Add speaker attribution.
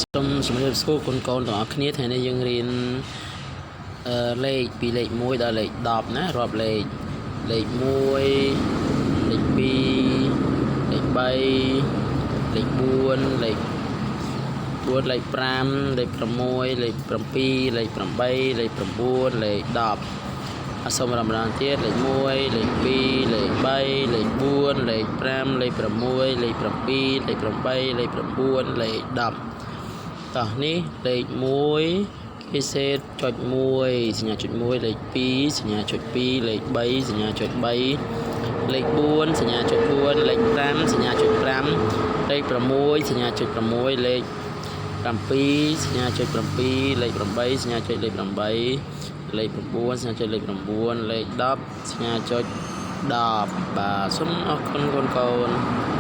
Speaker 1: សូមជំរាបសួរកូនៗទាំងអស់គ្នាថ្ងៃនេះយើងរៀនលេខពីលេខ1ដល់លេខ10ណារាប់លេខ1លេខ2លេខ3លេខ4លេខ4លេខ5លេខ6លេខ7លេខ8លេខ9លេខ10សូមរំលឹកទៀតលេខ1លេខ2លេខ3លេខ4លេខ5លេខ6លេខ7លេខ8លេខ9លេខ10តោះនេះលេខ1គេសេតចុច1សញ្ញាចុច1លេខ2សញ្ញាចុច2លេខ3សញ្ញាចុច3លេខ4សញ្ញាចុច4លេខ5សញ្ញាចុច5លេខ6សញ្ញាចុច6លេខ7សញ្ញាចុច7លេខ8សញ្ញាចុចលេខ8លេខ9សញ្ញាចុចលេខ9លេខ10សញ្ញាចុច10បាទសូមអរគុណកូនៗ